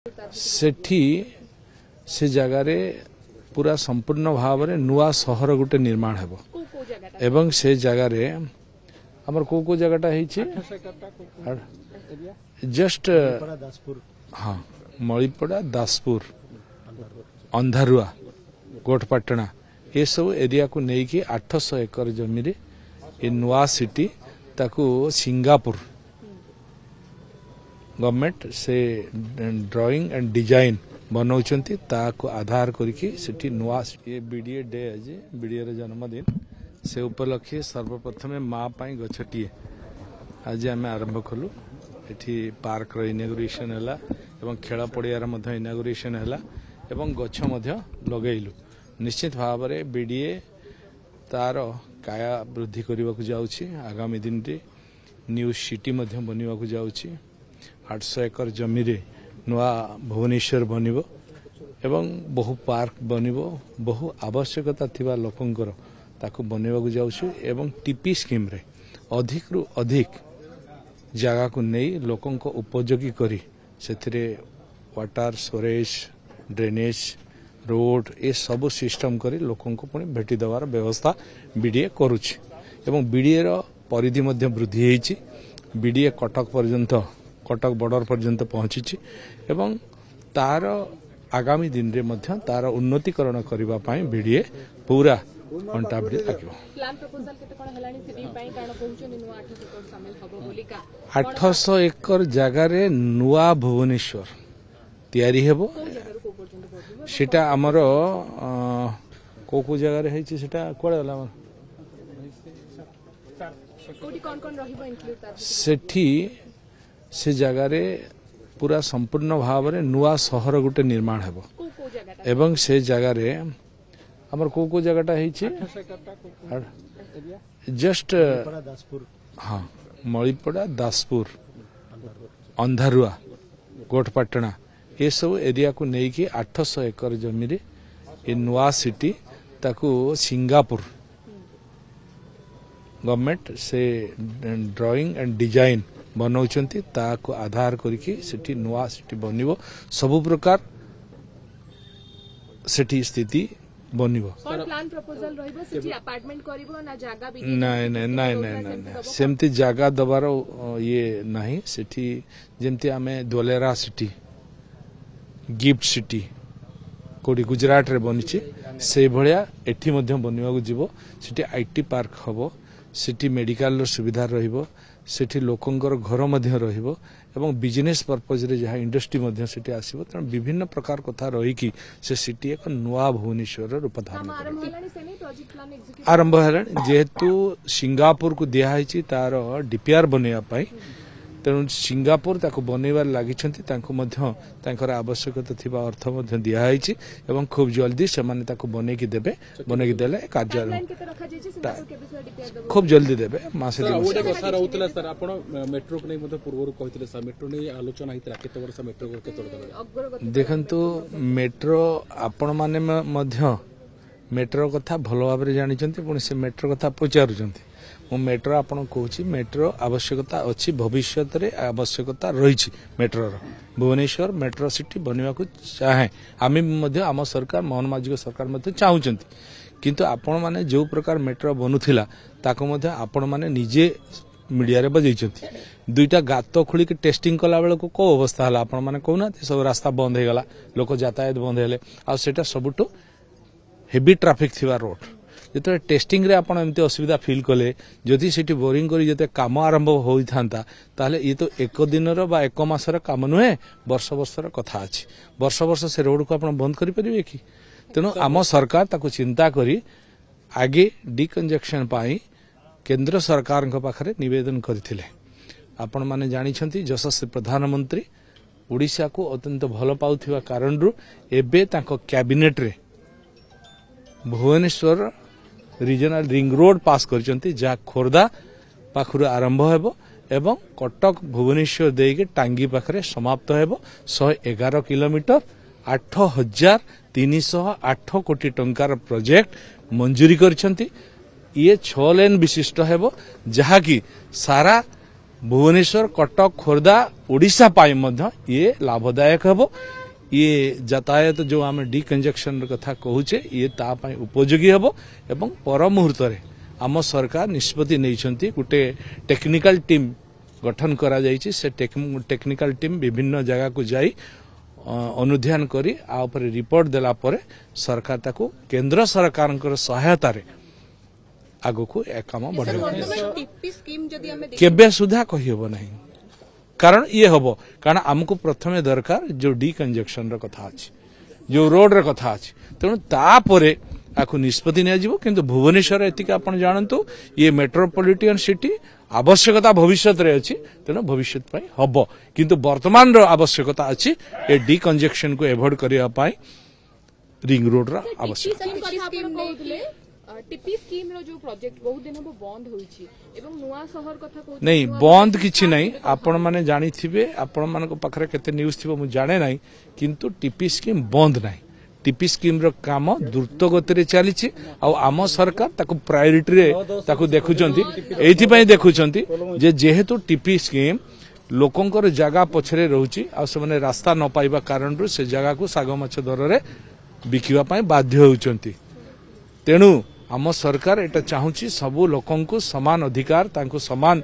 सेठी से जगार पूरा संपूर्ण भाव में नुआ सहर गोटे निर्माण हेबो एवं से जगार हमर को जगहटा है जस्ट हाँ मणिपड़ा दासपुर अंधारुआ गोटपाटना ये सब एरिया को लेकिन 800 एकर जमी रे ये नुआ सिटी ताकू सिंगापुर गवर्नमेंट से ड्राइंग एंड डिजाइन बनाउछंती ताको आधार करके सिटी नुआ ये बीडीए डे आज बीडीए रे जन्मदिन से उपलक्षे सर्वप्रथम माँ पाई गछटिए आज आम आरंभ कलु एठी पार्क रो इनागुरेशन हैला एवं खेल पड़ियार मध्य इनागुरेशन हैला एवं गछ मध्य लगेलु निश्चित भाव में बीडीए तार काया वृद्धि करने को जाउछि आगामी दिन रे न्यू सिटी मध्य बनवा को जाउछि 800 एकर जमी रे नुआ भुवनेश्वर बनिबो एवं बहु पार्क बनिबो बहु आवश्यकता थिबा लोकंकर ताको बनवा को जाउछि एवं टीपी स्कीम रे अधिक रु अधिक जगह को नहीं लोकों को उपयोगी करी सेथिरे वाटर स्टोरेज ड्रेनेज रोड ये सब सिस्टम करी लोकों को पुणी भेटी देवार व्यवस्था बीडीए करुछि एवं बीडीए रो परिधि मध्य वृद्धि होईछि बीडीए कटक पर्यंत कटक बॉर्डर पर्यंत पहुंची एवं तार आगामी दिन रे मध्य तार उन्नतीकरण करबा पई बीडीए पूरा अंटा भिड़ी लागिबो प्लान प्रपोजल केते कोन हलानी सिटी पई काण कहउछन नुआ 800 एकर शामिल हबो बोली का 800 एकर जगह रे नुआ भुवनेश्वर तयारी हेबो सेटा हमर को जगह रे हेछि सेटा कोडे होला हमर कोडी कोन कोन रहिबो इंक्लूड तार सेठी से जगह रे पूरा संपूर्ण भाव में नुआ सहर गोटे निर्माण हेबो एवं से जगह रे हमर को जगहटा है जस्ट हाँ मणिपड़ा दासपुर अंधारुआ गोटपाटना ये सब एरिया को लेकिन 800 एकर जमी रे ये नुआ सिटी ताकू सिंगापुर गवर्नमेंट से ड्राइंग एंड डिजाइन बनाउछंती ताको आधार करके सिटी नुआ सिटी बनिबो सब प्रकार सिटी स्थिति बनिबो प्लान प्रपोजल रहइबो सिटी अपार्टमेंट करिवो ना जागा भी नहीं सेमती जागा दबार ये नहीं सिटी जेमती आमे दोलेरा सिटी गिफ्ट सिटी कोडी गुजरात रे बनिछि से भलिया एठी मध्य बनिवा को जीवो सिटी आईटी पार्क हबो सिटी मेडिकल रो सुविधा रहिबो सेठी लोकंकर घर मध्य रहिबो एवं बिजनेस पर्पज रे जहा इंडस्ट्री मध्य सिटी आसीबो त विभिन्न प्रकार कथा रही कि से सिटी एक नुआ भुवनेश्वर रूप धारण आरंभ हला जेहेतु सिंगापुर को दिया है तार डीपीआर बनैया पाई तेणु सिंगापुर ताको बनैबार लागिछंती ताको मध्य तांकर आवश्यकता थिबा अर्थ मध्य दिया है एवं खूब जल्दी से माने ताको बनै कि देबे बनै कि देले कार्य खूब जल्दी देबे मासे ओडे कथा रहउतला सर आपण मेट्रो को नै मते पूर्व कहितले सर मेट्रो नै आलोचना हितला केते वर्ष मेट्रो को केते देखंतु मेट्रो आपण माने मध्य मेट्रो कथा भलो भाव रे जानिछंती पुणी से मेट्रो कथा पचारुछंती मु मेट्रो आपण कहूची मेट्रो आवश्यकता अच्छी भविष्य रे आवश्यकता रही मेट्रो भुवनेश्वर मेट्रो सिटी बनवा को चाहे आम आम सरकार मोहन माझी सरकार चाहूंट किंतु आपण माने जो प्रकार मेट्रो बनूला ताको आपण माने निजे मीडिया रे बजैछंती दुईटा गात खोली के टेस्टिंग कला बेल को को अवस्था हला आपण माने कहूना सब रास्ता बंद हो गला लोक यातायात बंद हेले आ सेटा सबुटो हेवी ट्रैफिक थिबा रोड जो टेस्टिंग रे आपण एमती असुविधा फील कले जदि सेठी बोरिंग करी जते काम आरंभ होई थांता ताले ये तो एक दिनर बा एक मासर काम नुहे वर्ष वर्षर कथा अछि वर्ष वर्ष से रोड को आपण बंद करि परिबे कि तेनो आम सरकार ताको चिंता करी आगे डिकंजक्शन पाई केंद्र सरकार पाखरे निवेदन करथिले आपण माने जानि छंती यशस्वी प्रधानमंत्री ओडिशा को अत्यंत भलो पाउथिबा कारणरु एबे ताको कैबिनेट रे भुवनेश्वर रीजनल रिंग रोड पास करचंती जा खोर्धा पाखरु आरंभ हेबो एवं कटक भुवनेश्वर देके टांगी पाखरे समाप्त हेबो 111 किलोमीटर 8308 कोटी टंकार प्रोजेक्ट मंजूरी करचंती ये 6 लेन विशिष्ट हेबो जहा कि सारा भुवनेश्वर कटक खोर्धा ओडिशा पाई मध्य ये लाभदायक हबो। ये यातायात जो आम डिकंजक्शन कथा कहूचे ये ता पाई उपयोगी हबो एवं पर मुहूर्त रे आम सरकार निष्पत्ति नैछंती गोटे टेक्निकल टीम गठन करा जायछि। से टेक्निकल टीम विभिन्न जगह को जाई अनुध्यान करी आ ऊपर रिपोर्ट देला परे सरकार ताको केंद्र सरकार सहायता रे आगो को ए काम बढ़ाइबो। केबे सुधा कहि हबो नहीं कारण ये हबो कारण हमको प्रथमे दरकार जो डिकंजक्शन र कथा अछि जो रोड र कथा अछि तेणु तापरे आखु निष्पत्ति निया जिवो। किंतु भुवनेश्वर एतिक आपण जानंतु ये मेट्रोपॉलिटन सिटी आवश्यकता भविष्य रे अछि तेणु भविष्य पई हबो। किंतु वर्तमान रो आवश्यकता अछि ए डिकंजक्शन को एवॉइड करिया पाई रिंग रोड रा आवश्यकता। टीपी स्कीम रो जो प्रोजेक्ट बहुत दिन हबो बंद होईछि एवं नुवा शहर कथा कहू नहीं बंद किछि नहीं आपण माने जानि थिबे आपण मान को पाखरे केते न्यूज थिबो मु जाने नाही किंतु टीपी स्कीम बंद नाही। टीपी स्कीम रो काम द्रुत गति रे चलीछि आ आम सरकार ताको प्रायोरिटी रे ताको देखुचंती एथि पई देखुचंती जे जेहेतु टीपी स्कीम लोकंकर जगह पछरे रहउछि आ से माने रास्ता न पाइबा कारण रो से जगह को सागो माछ दर रे बिकिबा पई बाध्य होउचंती। तेणु आम सरकार एटा चाहूची सबु लोकन को समान अधिकार तांको समान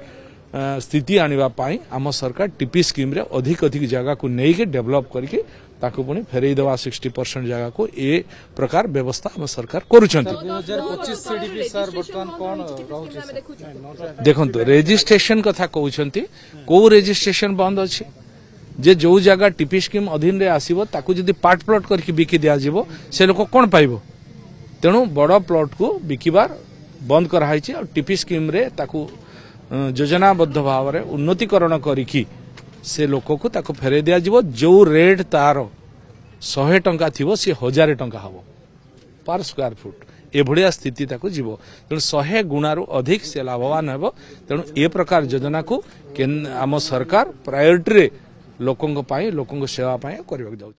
स्थिति आनिबा पाई आम सरकार टीपी स्कीम रे अधिक अधिक जगह को नहीं के डेवलप करके ताको पुणी फेरई देवा 60% जगह को ए प्रकार व्यवस्था आम सरकार करूछंती। 2025 सीडीपी सर वर्तमान कोन रहउची देखंतु रजिस्ट्रेशन कथा कहउछंती को रजिस्ट्रेशन बंद अछि जे जो जगह टीपी स्कीम अधीन रे आसीबो ताको जदी पार्ट प्लॉट करके बिकी दिया जिवो से लोक कोन पाइबो। तेणु बड़ प्लॉट को बिकिबार बंद कराई और टीपी स्कीम रे ताकू योजनाबद्ध भाव में उन्नतीकरण करिकी से लोक को ताको फेरे दिया जिवो। जो रेट तार 100 टंका थिबो से 1000 टंका हबो पर स्क्वायर फुट एभलिया स्थिति ताको जिवो। तेणु 100 गुणारु अधिक से लाभवान हेबो। तेणु ए प्रकार योजना को आम सरकार प्रायोरिटी रे लोकंग पाई लोकंग सेवा पाई करबा जाउ।